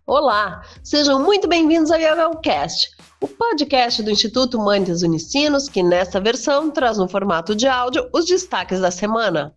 Olá, sejam muito bem-vindos ao YavelCast, o podcast do Instituto Humanitas Unicinos, que nesta versão traz no formato de áudio os destaques da semana.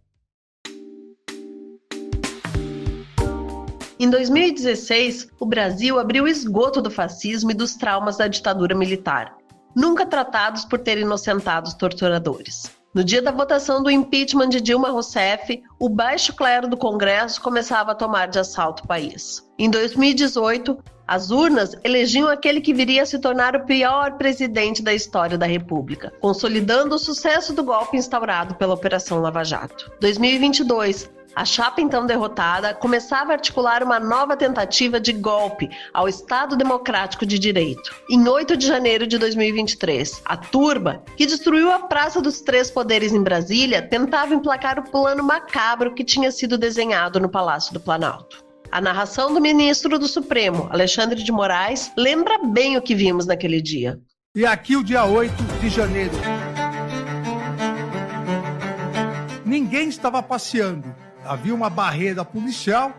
Em 2016, o Brasil abriu o esgoto do fascismo e dos traumas da ditadura militar, nunca tratados por ter inocentado os torturadores. No dia da votação do impeachment de Dilma Rousseff, o baixo clero do Congresso começava a tomar de assalto o país. Em 2018, as urnas elegiam aquele que viria a se tornar o pior presidente da história da República, consolidando o sucesso do golpe instaurado pela Operação Lava Jato. 2022, a chapa então derrotada começava a articular uma nova tentativa de golpe ao Estado Democrático de Direito. Em 8 de janeiro de 2023, a turba, que destruiu a Praça dos Três Poderes em Brasília, tentava emplacar o plano macabro que tinha sido desenhado no Palácio do Planalto. A narração do ministro do Supremo, Alexandre de Moraes, lembra bem o que vimos naquele dia. E aqui o dia 8 de janeiro. Ninguém estava passeando. Havia uma barreira policial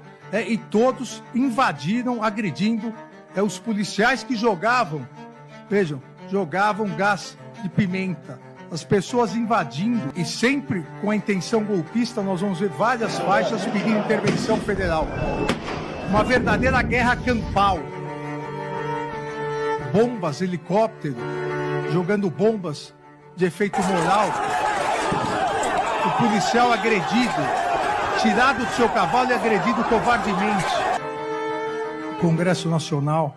e todos invadiram, agredindo os policiais que jogavam gás de pimenta. As pessoas invadindo e sempre com a intenção golpista, nós vamos ver várias faixas pedindo intervenção federal. Uma verdadeira guerra campal. Bombas, helicóptero, jogando bombas de efeito moral. O policial agredido, tirado do seu cavalo e agredido covardemente. Congresso Nacional,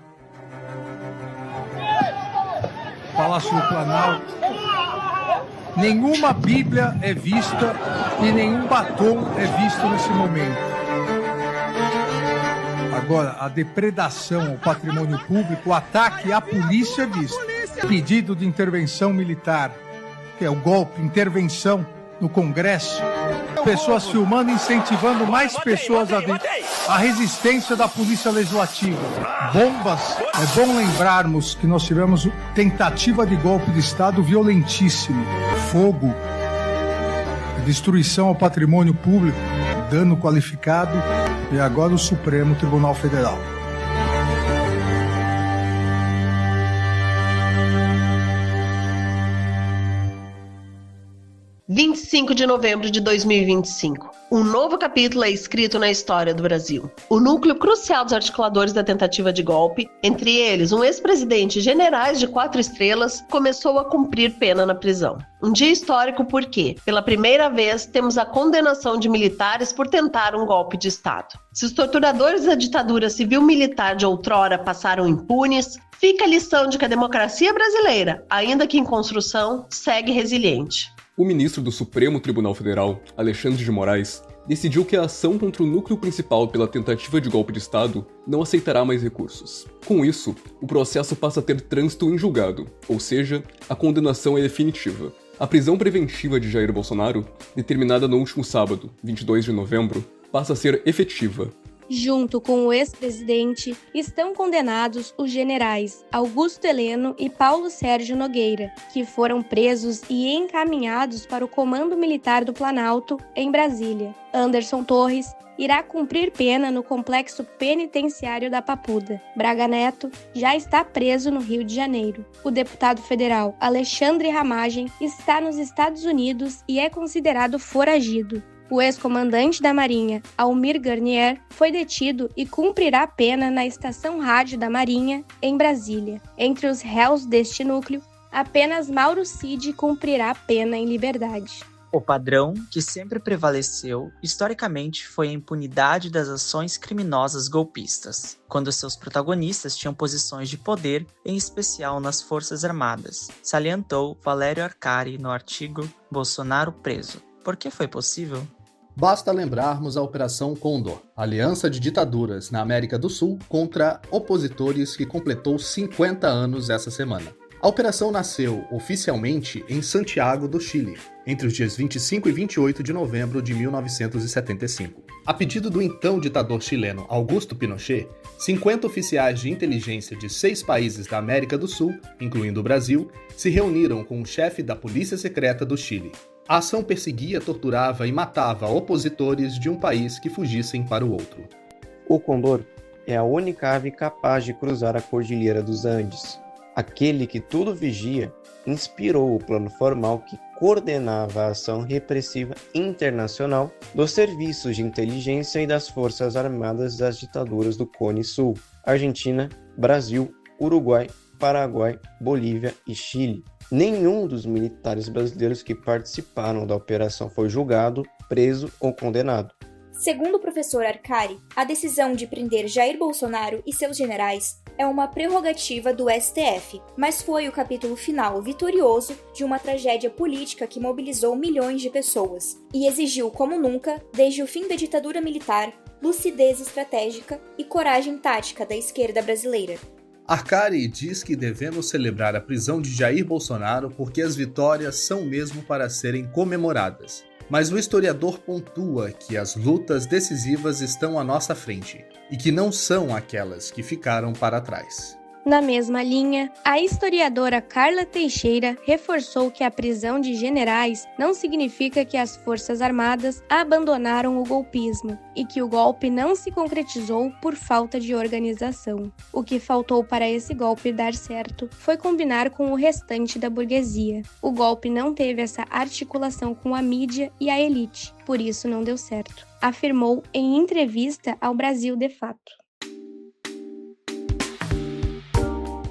Palácio do Planalto. Nenhuma Bíblia é vista e nenhum batom é visto nesse momento. Agora, a depredação ao patrimônio público, o ataque à polícia é visto. Pedido de intervenção militar, que é o golpe, intervenção no Congresso. Pessoas filmando, incentivando mais pessoas a ver a resistência da Polícia Legislativa. Bombas. É bom lembrarmos que nós tivemos tentativa de golpe de Estado violentíssimo. Fogo. Destruição ao patrimônio público. Dano qualificado. E agora o Supremo Tribunal Federal. – 25 de novembro de 2025. Um novo capítulo é escrito na história do Brasil. O núcleo crucial dos articuladores da tentativa de golpe, entre eles um ex-presidente e generais de 4 estrelas, começou a cumprir pena na prisão. Um dia histórico porque, pela primeira vez, temos a condenação de militares por tentar um golpe de Estado. Se os torturadores da ditadura civil-militar de outrora passaram impunes, fica a lição de que a democracia brasileira, ainda que em construção, segue resiliente. O ministro do Supremo Tribunal Federal, Alexandre de Moraes, decidiu que a ação contra o núcleo principal pela tentativa de golpe de Estado não aceitará mais recursos. Com isso, o processo passa a ter trânsito em julgado, ou seja, a condenação é definitiva. A prisão preventiva de Jair Bolsonaro, determinada no último sábado, 22 de novembro, passa a ser efetiva. Junto com o ex-presidente, estão condenados os generais Augusto Heleno e Paulo Sérgio Nogueira, que foram presos e encaminhados para o Comando Militar do Planalto, em Brasília. Anderson Torres irá cumprir pena no Complexo Penitenciário da Papuda. Braga Neto já está preso no Rio de Janeiro. O deputado federal Alexandre Ramagem está nos Estados Unidos e é considerado foragido. O ex-comandante da Marinha, Almir Garnier, foi detido e cumprirá pena na Estação Rádio da Marinha, em Brasília. Entre os réus deste núcleo, apenas Mauro Cid cumprirá pena em liberdade. O padrão que sempre prevaleceu, historicamente, foi a impunidade das ações criminosas golpistas, quando seus protagonistas tinham posições de poder, em especial nas Forças Armadas, salientou Valério Arcari no artigo Bolsonaro Preso. Por que foi possível? Basta lembrarmos a Operação Condor, aliança de ditaduras na América do Sul contra opositores que completou 50 anos essa semana. A operação nasceu oficialmente em Santiago do Chile, entre os dias 25 e 28 de novembro de 1975. A pedido do então ditador chileno Augusto Pinochet, 50 oficiais de inteligência de 6 países da América do Sul, incluindo o Brasil, se reuniram com o chefe da Polícia Secreta do Chile. A ação perseguia, torturava e matava opositores de um país que fugissem para o outro. O Condor é a única ave capaz de cruzar a Cordilheira dos Andes. Aquele que tudo vigia inspirou o plano formal que coordenava a ação repressiva internacional dos serviços de inteligência e das forças armadas das ditaduras do Cone Sul, Argentina, Brasil, Uruguai, Paraguai, Bolívia e Chile. Nenhum dos militares brasileiros que participaram da operação foi julgado, preso ou condenado. Segundo o professor Arcari, a decisão de prender Jair Bolsonaro e seus generais é uma prerrogativa do STF, mas foi o capítulo final vitorioso de uma tragédia política que mobilizou milhões de pessoas e exigiu, como nunca, desde o fim da ditadura militar, lucidez estratégica e coragem tática da esquerda brasileira. Arcari diz que devemos celebrar a prisão de Jair Bolsonaro porque as vitórias são mesmo para serem comemoradas. Mas o historiador pontua que as lutas decisivas estão à nossa frente e que não são aquelas que ficaram para trás. Na mesma linha, a historiadora Carla Teixeira reforçou que a prisão de generais não significa que as Forças Armadas abandonaram o golpismo e que o golpe não se concretizou por falta de organização. O que faltou para esse golpe dar certo foi combinar com o restante da burguesia. O golpe não teve essa articulação com a mídia e a elite, por isso não deu certo, afirmou em entrevista ao Brasil de Fato.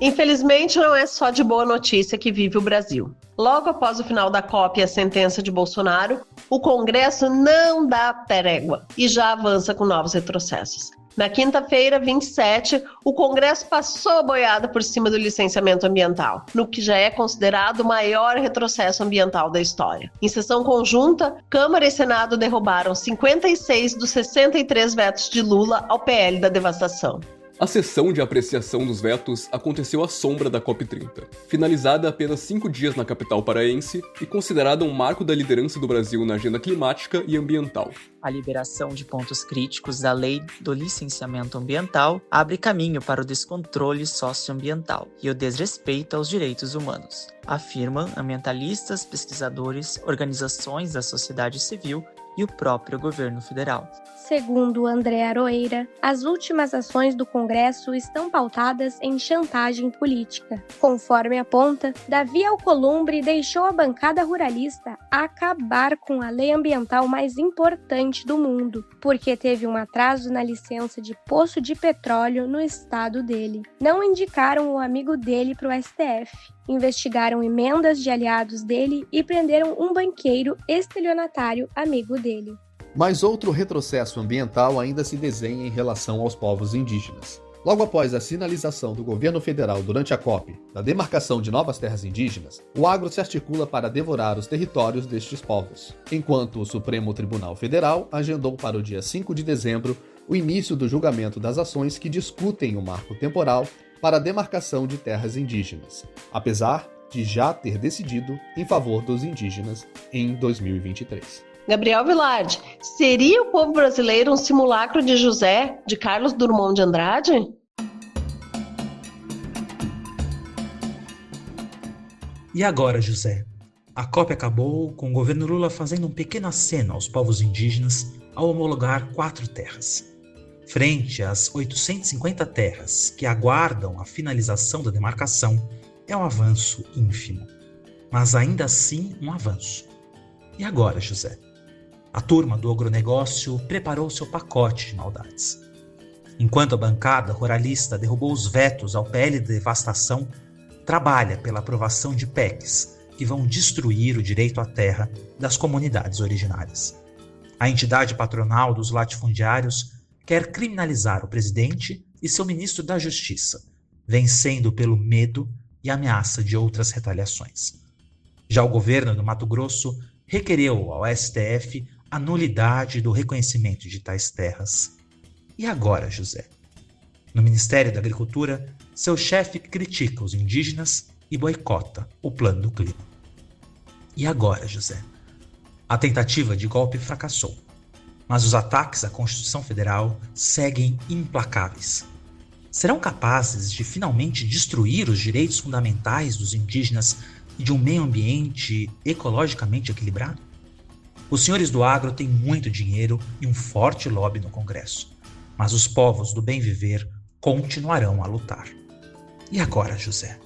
Infelizmente, não é só de boa notícia que vive o Brasil. Logo após o final da COP e a sentença de Bolsonaro, o Congresso não dá trégua e já avança com novos retrocessos. Na quinta-feira, 27, o Congresso passou a boiada por cima do licenciamento ambiental, no que já é considerado o maior retrocesso ambiental da história. Em sessão conjunta, Câmara e Senado derrubaram 56 dos 63 vetos de Lula ao PL da devastação. A sessão de apreciação dos vetos aconteceu à sombra da COP30, finalizada apenas 5 dias na capital paraense e considerada um marco da liderança do Brasil na agenda climática e ambiental. A liberação de pontos críticos da Lei do Licenciamento Ambiental abre caminho para o descontrole socioambiental e o desrespeito aos direitos humanos, afirmam ambientalistas, pesquisadores, organizações da sociedade civil e o próprio governo federal. Segundo André Aroeira, as últimas ações do Congresso estão pautadas em chantagem política. Conforme aponta, Davi Alcolumbre deixou a bancada ruralista acabar com a lei ambiental mais importante do mundo, porque teve um atraso na licença de poço de petróleo no estado dele. Não indicaram o amigo dele para o STF. Investigaram emendas de aliados dele e prenderam um banqueiro estelionatário amigo dele. Mas outro retrocesso ambiental ainda se desenha em relação aos povos indígenas. Logo após a sinalização do governo federal durante a COP da demarcação de novas terras indígenas, o agro se articula para devorar os territórios destes povos, enquanto o Supremo Tribunal Federal agendou para o dia 5 de dezembro o início do julgamento das ações que discutem o marco temporal para a demarcação de terras indígenas, apesar de já ter decidido em favor dos indígenas em 2023. Gabriel Vilardi, seria o povo brasileiro um simulacro de José, de Carlos Drummond de Andrade? E agora, José? A COP acabou com o governo Lula fazendo um pequeno aceno aos povos indígenas ao homologar 4 terras. Frente às 850 terras que aguardam a finalização da demarcação, é um avanço ínfimo, mas ainda assim um avanço. E agora, José? A turma do agronegócio preparou seu pacote de maldades. Enquanto a bancada ruralista derrubou os vetos ao PL de devastação, trabalha pela aprovação de PECs que vão destruir o direito à terra das comunidades originárias. A entidade patronal dos latifundiários quer criminalizar o presidente e seu ministro da Justiça, vencendo pelo medo e ameaça de outras retaliações. Já o governo do Mato Grosso requereu ao STF a nulidade do reconhecimento de tais terras. E agora, José? No Ministério da Agricultura, seu chefe critica os indígenas e boicota o Plano do Clima. E agora, José? A tentativa de golpe fracassou, mas os ataques à Constituição Federal seguem implacáveis. Serão capazes de finalmente destruir os direitos fundamentais dos indígenas e de um meio ambiente ecologicamente equilibrado? Os senhores do agro têm muito dinheiro e um forte lobby no Congresso, mas os povos do bem viver continuarão a lutar. E agora, José?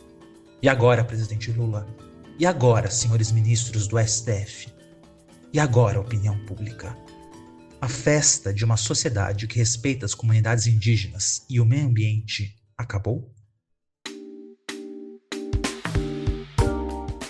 E agora, presidente Lula? E agora, senhores ministros do STF? E agora, opinião pública? A festa de uma sociedade que respeita as comunidades indígenas e o meio ambiente acabou?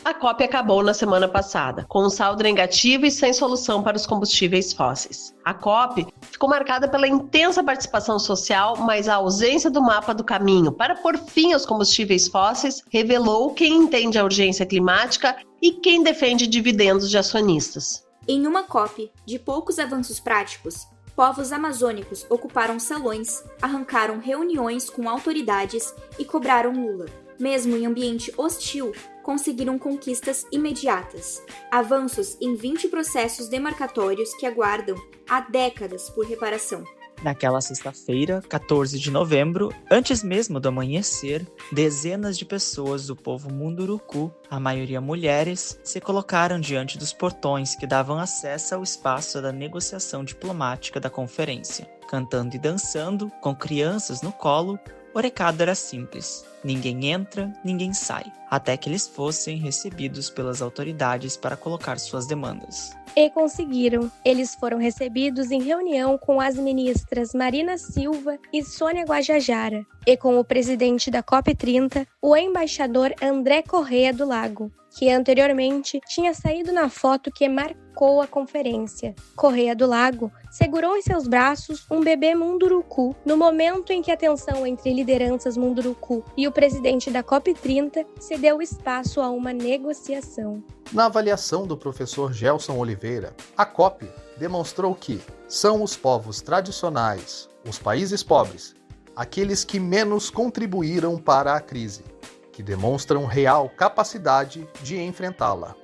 A COP acabou na semana passada, com um saldo negativo e sem solução para os combustíveis fósseis. A COP ficou marcada pela intensa participação social, mas a ausência do mapa do caminho para pôr fim aos combustíveis fósseis revelou quem entende a urgência climática e quem defende dividendos de acionistas. Em uma COP de poucos avanços práticos, povos amazônicos ocuparam salões, arrancaram reuniões com autoridades e cobraram Lula. Mesmo em ambiente hostil, conseguiram conquistas imediatas, avanços em 20 processos demarcatórios que aguardam há décadas por reparação. Naquela sexta-feira, 14 de novembro, antes mesmo do amanhecer, dezenas de pessoas do povo Munduruku, a maioria mulheres, se colocaram diante dos portões que davam acesso ao espaço da negociação diplomática da conferência. Cantando e dançando, com crianças no colo, o recado era simples: ninguém entra, ninguém sai, até que eles fossem recebidos pelas autoridades para colocar suas demandas. E conseguiram. Eles foram recebidos em reunião com as ministras Marina Silva e Sônia Guajajara, e com o presidente da COP30, o embaixador André Corrêa do Lago, que anteriormente tinha saído na foto que marcou a conferência. Corrêa do Lago segurou em seus braços um bebê Munduruku no momento em que a tensão entre lideranças Munduruku e o presidente da COP30 cedeu espaço a uma negociação. Na avaliação do professor Gelson Oliveira, a COP demonstrou que são os povos tradicionais, os países pobres, aqueles que menos contribuíram para a crise, que demonstram real capacidade de enfrentá-la.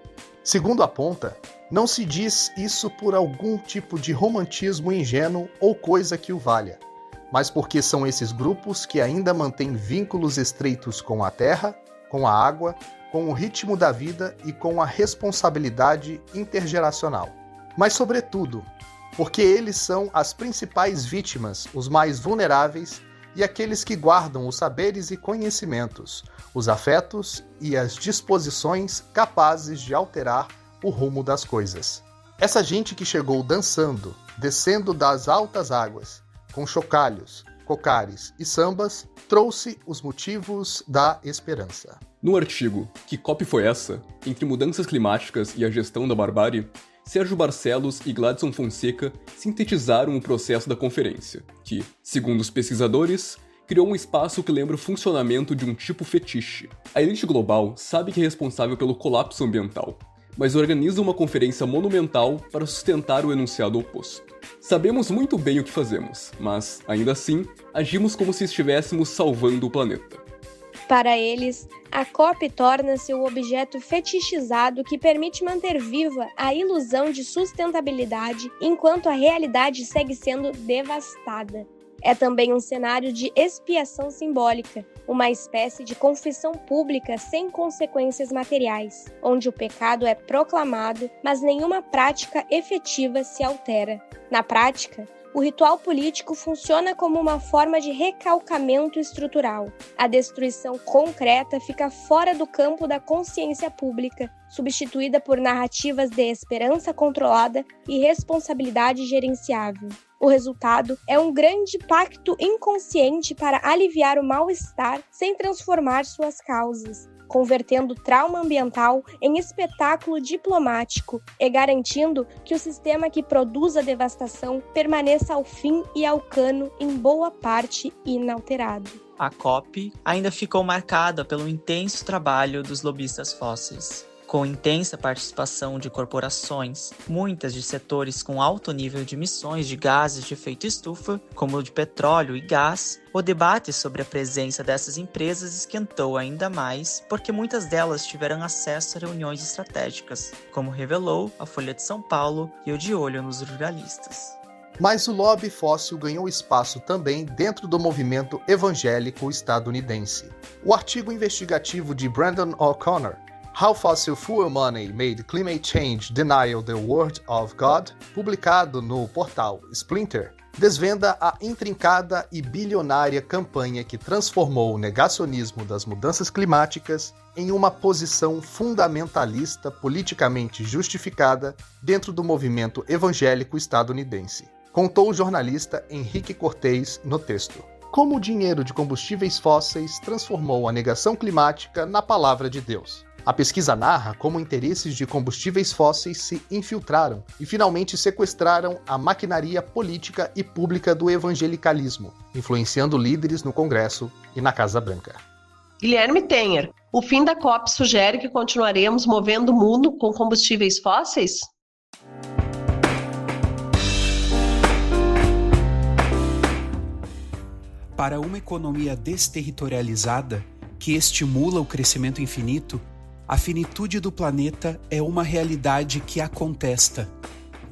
Segundo aponta, não se diz isso por algum tipo de romantismo ingênuo ou coisa que o valha, mas porque são esses grupos que ainda mantêm vínculos estreitos com a terra, com a água, com o ritmo da vida e com a responsabilidade intergeracional. Mas, sobretudo, porque eles são as principais vítimas, os mais vulneráveis e aqueles que guardam os saberes e conhecimentos, os afetos e as disposições capazes de alterar o rumo das coisas. Essa gente que chegou dançando, descendo das altas águas, com chocalhos, cocares e sambas, trouxe os motivos da esperança. No artigo Que COP foi essa? Entre mudanças climáticas e a gestão da barbárie, Sérgio Barcelos e Gladson Fonseca sintetizaram o processo da conferência, que, segundo os pesquisadores, criou um espaço que lembra o funcionamento de um tipo fetiche. A elite global sabe que é responsável pelo colapso ambiental, mas organiza uma conferência monumental para sustentar o enunciado oposto. Sabemos muito bem o que fazemos, mas, ainda assim, agimos como se estivéssemos salvando o planeta. Para eles, a COP torna-se o objeto fetichizado que permite manter viva a ilusão de sustentabilidade enquanto a realidade segue sendo devastada. É também um cenário de expiação simbólica, uma espécie de confissão pública sem consequências materiais, onde o pecado é proclamado, mas nenhuma prática efetiva se altera. Na prática, o ritual político funciona como uma forma de recalcamento estrutural. A destruição concreta fica fora do campo da consciência pública, substituída por narrativas de esperança controlada e responsabilidade gerenciável. O resultado é um grande pacto inconsciente para aliviar o mal-estar sem transformar suas causas, convertendo trauma ambiental em espetáculo diplomático e garantindo que o sistema que produz a devastação permaneça ao fim e ao cano em boa parte inalterado. A COP ainda ficou marcada pelo intenso trabalho dos lobistas fósseis. Com intensa participação de corporações, muitas de setores com alto nível de emissões de gases de efeito estufa, como o de petróleo e gás, o debate sobre a presença dessas empresas esquentou ainda mais porque muitas delas tiveram acesso a reuniões estratégicas, como revelou a Folha de São Paulo e o De Olho nos Ruralistas. Mas o lobby fóssil ganhou espaço também dentro do movimento evangélico estadunidense. O artigo investigativo de Brandon O'Connor, How Fossil Fuel Money Made Climate Change Denial the Word of God, publicado no portal Splinter, desvenda a intrincada e bilionária campanha que transformou o negacionismo das mudanças climáticas em uma posição fundamentalista politicamente justificada dentro do movimento evangélico estadunidense. Contou o jornalista Henrique Cortez no texto. Como o dinheiro de combustíveis fósseis transformou a negação climática na palavra de Deus. A pesquisa narra como interesses de combustíveis fósseis se infiltraram e finalmente sequestraram a maquinaria política e pública do evangelicalismo, influenciando líderes no Congresso e na Casa Branca. Guilherme Tenner, o fim da COP sugere que continuaremos movendo o mundo com combustíveis fósseis? Para uma economia desterritorializada, que estimula o crescimento infinito, a finitude do planeta é uma realidade que a contesta.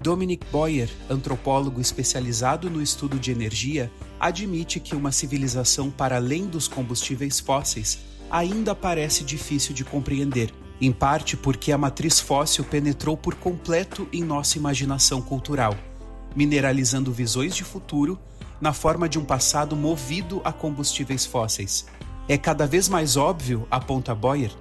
Dominic Boyer, antropólogo especializado no estudo de energia, admite que uma civilização para além dos combustíveis fósseis ainda parece difícil de compreender, em parte porque a matriz fóssil penetrou por completo em nossa imaginação cultural, mineralizando visões de futuro na forma de um passado movido a combustíveis fósseis. É cada vez mais óbvio, aponta Boyer,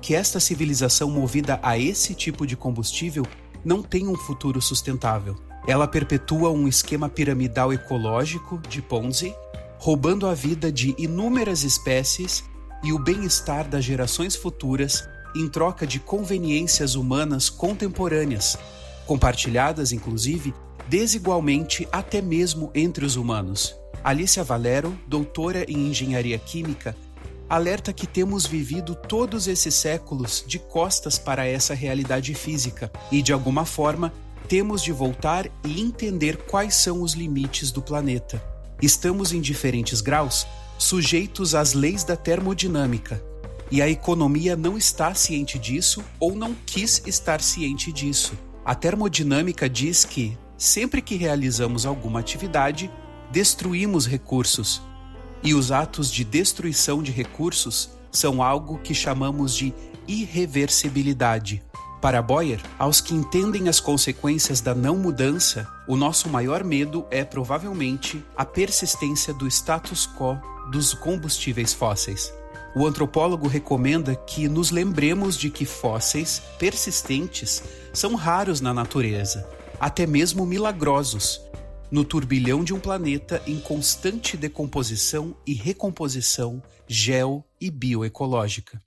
que esta civilização movida a esse tipo de combustível não tem um futuro sustentável. Ela perpetua um esquema piramidal ecológico de Ponzi, roubando a vida de inúmeras espécies e o bem-estar das gerações futuras em troca de conveniências humanas contemporâneas, compartilhadas, inclusive, desigualmente até mesmo entre os humanos. Alicia Valero, doutora em engenharia química, alerta que temos vivido todos esses séculos de costas para essa realidade física e, de alguma forma, temos de voltar e entender quais são os limites do planeta. Estamos em diferentes graus, sujeitos às leis da termodinâmica, e a economia não está ciente disso ou não quis estar ciente disso. A termodinâmica diz que, sempre que realizamos alguma atividade, destruímos recursos. E os atos de destruição de recursos são algo que chamamos de irreversibilidade. Para Boyer, aos que entendem as consequências da não mudança, o nosso maior medo é provavelmente a persistência do status quo dos combustíveis fósseis. O antropólogo recomenda que nos lembremos de que fósseis persistentes são raros na natureza, até mesmo milagrosos, no turbilhão de um planeta em constante decomposição e recomposição geo- e bioecológica.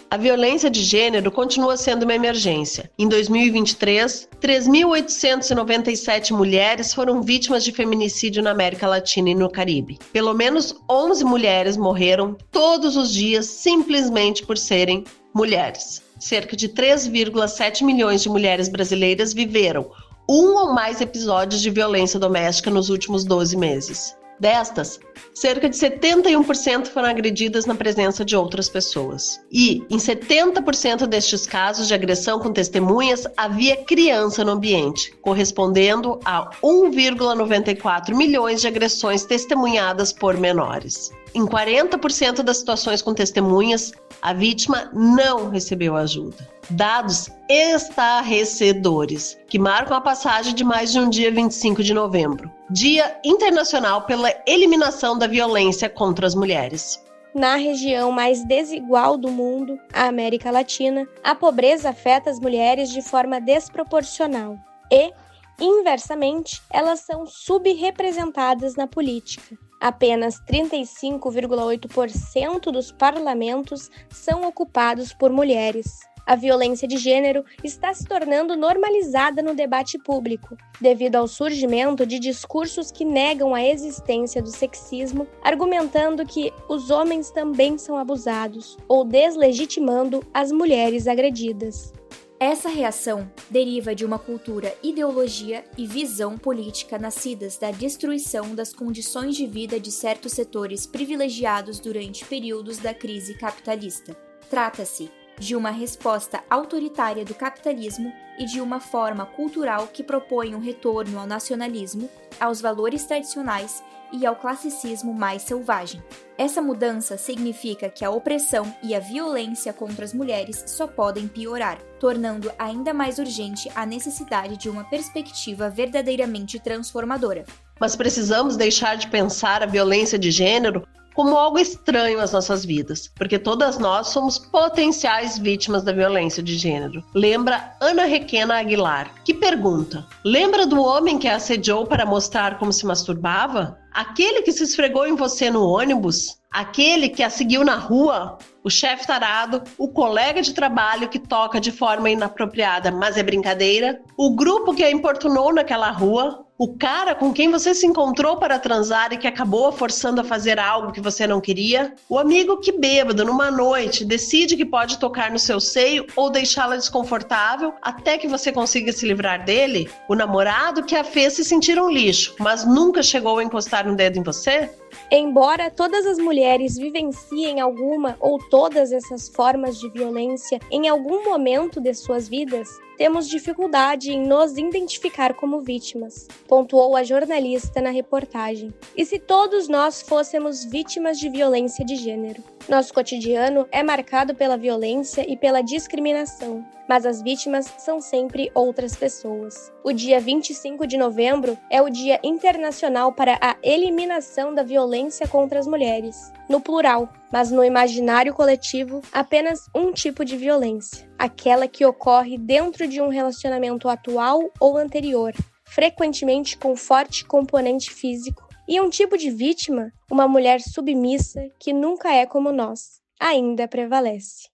A violência de gênero continua sendo uma emergência. Em 2023, 3.897 mulheres foram vítimas de feminicídio na América Latina e no Caribe. Pelo menos 11 mulheres morreram todos os dias simplesmente por serem mulheres. Cerca de 3,7 milhões de mulheres brasileiras viveram um ou mais episódios de violência doméstica nos últimos 12 meses. Destas, cerca de 71% foram agredidas na presença de outras pessoas. E, em 70% destes casos de agressão com testemunhas, havia criança no ambiente, correspondendo a 1,94 milhões de agressões testemunhadas por menores. Em 40% das situações com testemunhas, a vítima não recebeu ajuda. Dados estarrecedores, que marcam a passagem de mais de um dia 25 de novembro, Dia Internacional pela Eliminação da Violência contra as Mulheres. Na região mais desigual do mundo, a América Latina, a pobreza afeta as mulheres de forma desproporcional e, inversamente, elas são subrepresentadas na política. Apenas 35,8% dos parlamentos são ocupados por mulheres. A violência de gênero está se tornando normalizada no debate público, devido ao surgimento de discursos que negam a existência do sexismo, argumentando que os homens também são abusados, ou deslegitimando as mulheres agredidas. Essa reação deriva de uma cultura, ideologia e visão política nascidas da destruição das condições de vida de certos setores privilegiados durante períodos da crise capitalista. Trata-se de uma resposta autoritária do capitalismo e de uma forma cultural que propõe um retorno ao nacionalismo, aos valores tradicionais e ao classicismo mais selvagem. Essa mudança significa que a opressão e a violência contra as mulheres só podem piorar, tornando ainda mais urgente a necessidade de uma perspectiva verdadeiramente transformadora. Mas precisamos deixar de pensar a violência de gênero como algo estranho às nossas vidas, porque todas nós somos potenciais vítimas da violência de gênero. Lembra Ana Requena Aguilar, que pergunta: lembra do homem que a assediou para mostrar como se masturbava? Aquele que se esfregou em você no ônibus? Aquele que a seguiu na rua? O chefe tarado? O colega de trabalho que toca de forma inapropriada, mas é brincadeira? O grupo que a importunou naquela rua? O cara com quem você se encontrou para transar e que acabou a forçando a fazer algo que você não queria? O amigo que bêbado, numa noite, decide que pode tocar no seu seio ou deixá-la desconfortável até que você consiga se livrar dele? O namorado que a fez se sentir um lixo, mas nunca chegou a encostar um dedo em você? Embora todas as mulheres vivenciem alguma ou todas essas formas de violência em algum momento de suas vidas, temos dificuldade em nos identificar como vítimas, pontuou a jornalista na reportagem. E se todos nós fôssemos vítimas de violência de gênero? Nosso cotidiano é marcado pela violência e pela discriminação, mas as vítimas são sempre outras pessoas. O dia 25 de novembro é o Dia Internacional para a Eliminação da Violência contra as Mulheres, no plural, mas no imaginário coletivo, apenas um tipo de violência, aquela que ocorre dentro de um relacionamento atual ou anterior, frequentemente com forte componente físico, e um tipo de vítima, uma mulher submissa que nunca é como nós, ainda prevalece.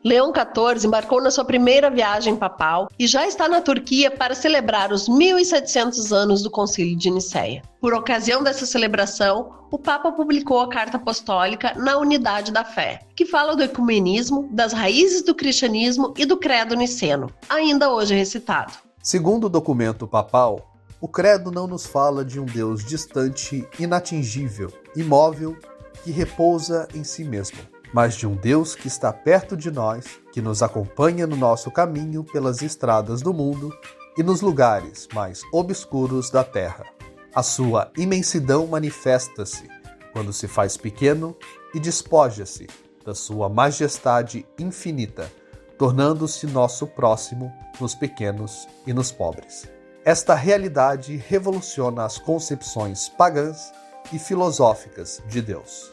Leão XIV embarcou na sua primeira viagem papal e já está na Turquia para celebrar os 1700 anos do Concílio de Nicéia. Por ocasião dessa celebração, o Papa publicou a Carta Apostólica Na Unidade da Fé, que fala do ecumenismo, das raízes do cristianismo e do credo niceno, ainda hoje recitado. Segundo o documento papal, o credo não nos fala de um Deus distante, inatingível, imóvel, que repousa em si mesmo, mas de um Deus que está perto de nós, que nos acompanha no nosso caminho pelas estradas do mundo e nos lugares mais obscuros da terra. A sua imensidão manifesta-se quando se faz pequeno e despoja-se da sua majestade infinita, tornando-se nosso próximo nos pequenos e nos pobres. Esta realidade revoluciona as concepções pagãs e filosóficas de Deus.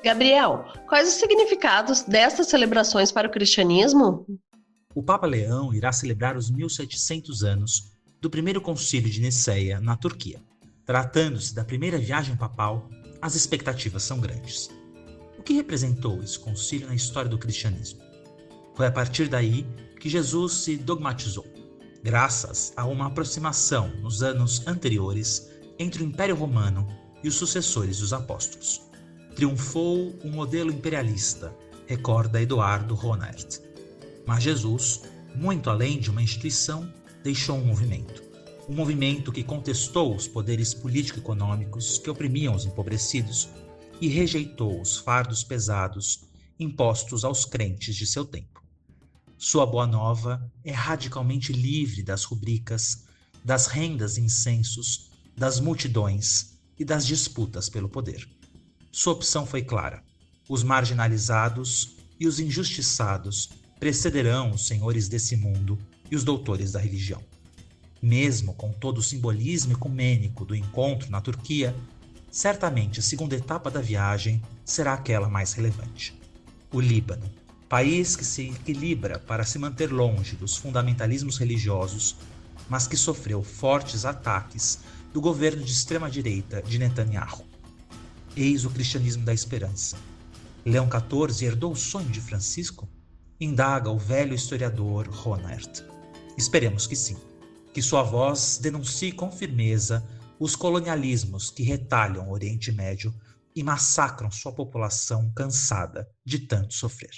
Gabriel, quais os significados destas celebrações para o cristianismo? O Papa Leão irá celebrar os 1700 anos do primeiro concílio de Nicéia, na Turquia. Tratando-se da primeira viagem papal, as expectativas são grandes. O que representou esse concílio na história do cristianismo? Foi a partir daí que Jesus se dogmatizou, graças a uma aproximação nos anos anteriores entre o Império Romano e os sucessores dos apóstolos. Triunfou um modelo imperialista, recorda Eduardo Ronert. Mas Jesus, muito além de uma instituição, deixou um movimento que contestou os poderes político-econômicos que oprimiam os empobrecidos e rejeitou os fardos pesados impostos aos crentes de seu tempo. Sua boa nova é radicalmente livre das rubricas, das rendas e incensos, das multidões e das disputas pelo poder. Sua opção foi clara: os marginalizados e os injustiçados precederão os senhores desse mundo e os doutores da religião. Mesmo com todo o simbolismo ecumênico do encontro na Turquia, certamente a segunda etapa da viagem será aquela mais relevante. O Líbano, país que se equilibra para se manter longe dos fundamentalismos religiosos, mas que sofreu fortes ataques do governo de extrema-direita de Netanyahu. Eis o cristianismo da esperança. Leão XIV herdou o sonho de Francisco? Indaga o velho historiador Ronert. Esperemos que sim, que sua voz denuncie com firmeza os colonialismos que retalham o Oriente Médio e massacram sua população cansada de tanto sofrer.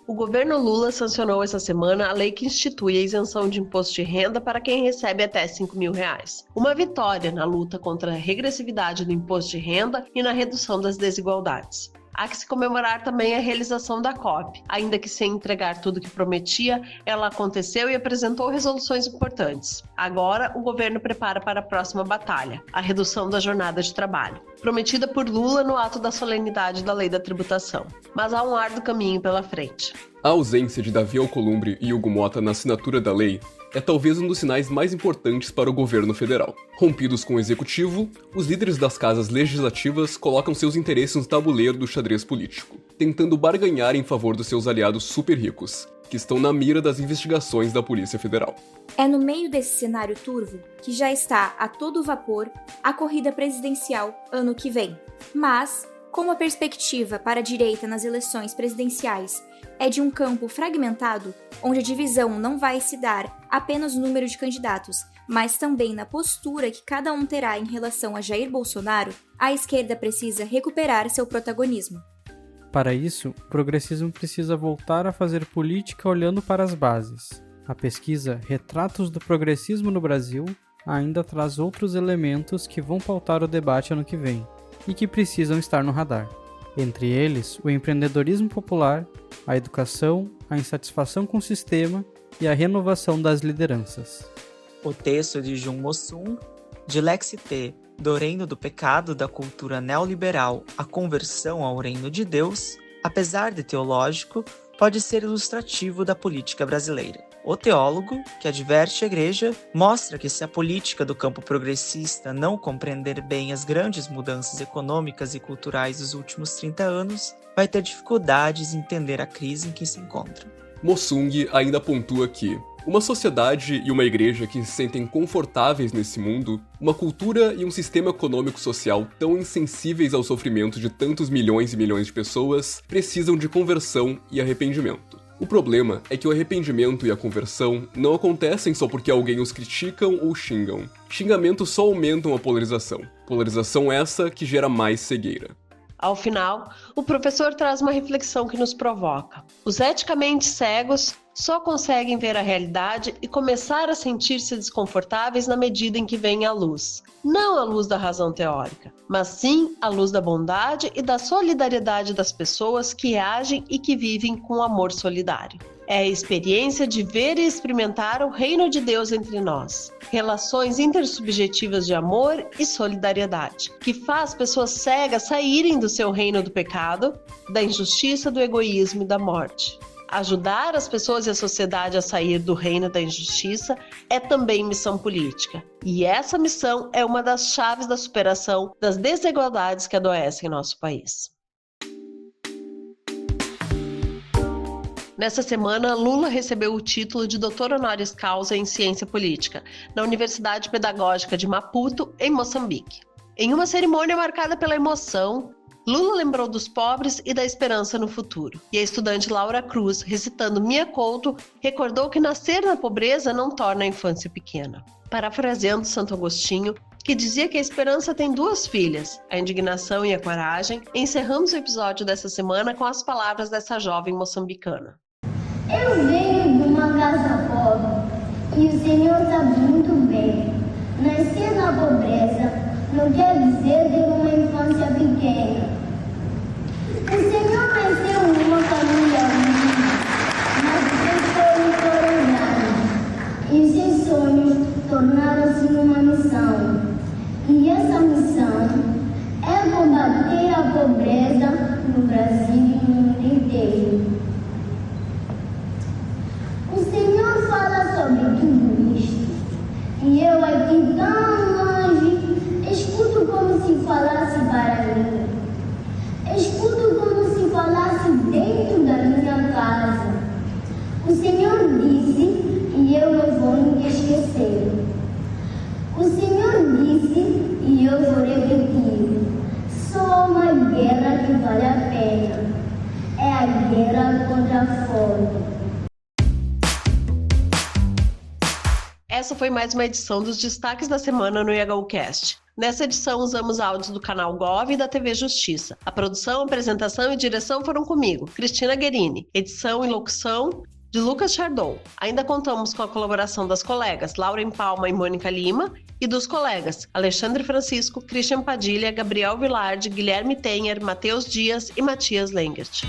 O governo Lula sancionou essa semana a lei que institui a isenção de imposto de renda para quem recebe até R$5.000. Uma vitória na luta contra a regressividade do imposto de renda e na redução das desigualdades. Há que se comemorar também a realização da COP. Ainda que sem entregar tudo o que prometia, ela aconteceu e apresentou resoluções importantes. Agora, o governo prepara para a próxima batalha, a redução da jornada de trabalho, prometida por Lula no ato da solenidade da Lei da Tributação. Mas há um árduo caminho pela frente. A ausência de Davi Alcolumbre e Hugo Motta na assinatura da lei é talvez um dos sinais mais importantes para o governo federal. Rompidos com o executivo, os líderes das casas legislativas colocam seus interesses no tabuleiro do xadrez político, tentando barganhar em favor dos seus aliados super ricos, que estão na mira das investigações da Polícia Federal. É no meio desse cenário turvo que já está a todo vapor a corrida presidencial ano que vem. Mas, como a perspectiva para a direita nas eleições presidenciais é de um campo fragmentado, onde a divisão não vai se dar apenas no número de candidatos, mas também na postura que cada um terá em relação a Jair Bolsonaro, a esquerda precisa recuperar seu protagonismo. Para isso, o progressismo precisa voltar a fazer política olhando para as bases. A pesquisa Retratos do Progressismo no Brasil ainda traz outros elementos que vão pautar o debate ano que vem e que precisam estar no radar. Entre eles, o empreendedorismo popular, a educação, a insatisfação com o sistema e a renovação das lideranças. O texto de Jun Mossung, de Lexi T, do Reino do Pecado da Cultura Neoliberal à Conversão ao Reino de Deus, apesar de teológico, pode ser ilustrativo da política brasileira. O teólogo, que adverte a igreja, mostra que se a política do campo progressista não compreender bem as grandes mudanças econômicas e culturais dos últimos 30 anos, vai ter dificuldades em entender a crise em que se encontra. Mossung ainda pontua que uma sociedade e uma igreja que se sentem confortáveis nesse mundo, uma cultura e um sistema econômico-social tão insensíveis ao sofrimento de tantos milhões e milhões de pessoas, precisam de conversão e arrependimento. O problema é que o arrependimento e a conversão não acontecem só porque alguém os criticam ou xingam. Xingamentos só aumentam a polarização. Polarização essa que gera mais cegueira. Ao final, o professor traz uma reflexão que nos provoca. Os eticamente cegos só conseguem ver a realidade e começar a sentir-se desconfortáveis na medida em que vem a luz. Não a luz da razão teórica, mas sim a luz da bondade e da solidariedade das pessoas que agem e que vivem com amor solidário. É a experiência de ver e experimentar o reino de Deus entre nós. Relações intersubjetivas de amor e solidariedade, que faz pessoas cegas saírem do seu reino do pecado, da injustiça, do egoísmo e da morte. Ajudar as pessoas e a sociedade a sair do reino da injustiça é também missão política. E essa missão é uma das chaves da superação das desigualdades que adoecem nosso país. Nessa semana, Lula recebeu o título de doutor honoris causa em ciência política, na Universidade Pedagógica de Maputo, em Moçambique. Em uma cerimônia marcada pela emoção, Lula lembrou dos pobres e da esperança no futuro. E a estudante Laura Cruz, recitando Mia Couto, recordou que nascer na pobreza não torna a infância pequena. Parafraseando Santo Agostinho, que dizia que a esperança tem duas filhas, a indignação e a coragem, encerramos o episódio dessa semana com as palavras dessa jovem moçambicana. Eu venho de uma casa pobre e o Senhor sabe muito bem. Nascer na pobreza não quer dizer ter uma infância pequena. O Senhor nasceu em uma família humilde, mas seus sonhos foram grandes e seus sonhos tornaram-se numa missão. E essa missão é combater a pobreza no Brasil e no mundo inteiro. O Senhor fala sobre tudo isto, e eu aqui tão longe, escuto como se falasse para mim. Escuto como se falasse dentro da minha casa. O Senhor disse, e eu não vou nunca esquecer. O Senhor disse, e eu vou repetir. Só uma guerra que vale a pena. É a guerra contra a fome. Essa foi mais uma edição dos destaques da semana no IHUcast. Nessa edição, usamos áudios do canal Gov e da TV Justiça. A produção, apresentação e direção foram comigo, Cristina Guerini. Edição e locução de Lucas Chardon. Ainda contamos com a colaboração das colegas Lauren Palma e Mônica Lima e dos colegas Alexandre Francisco, Christian Padilha, Gabriel Vilardi, Guilherme Tenher, Matheus Dias e Matias Lengert.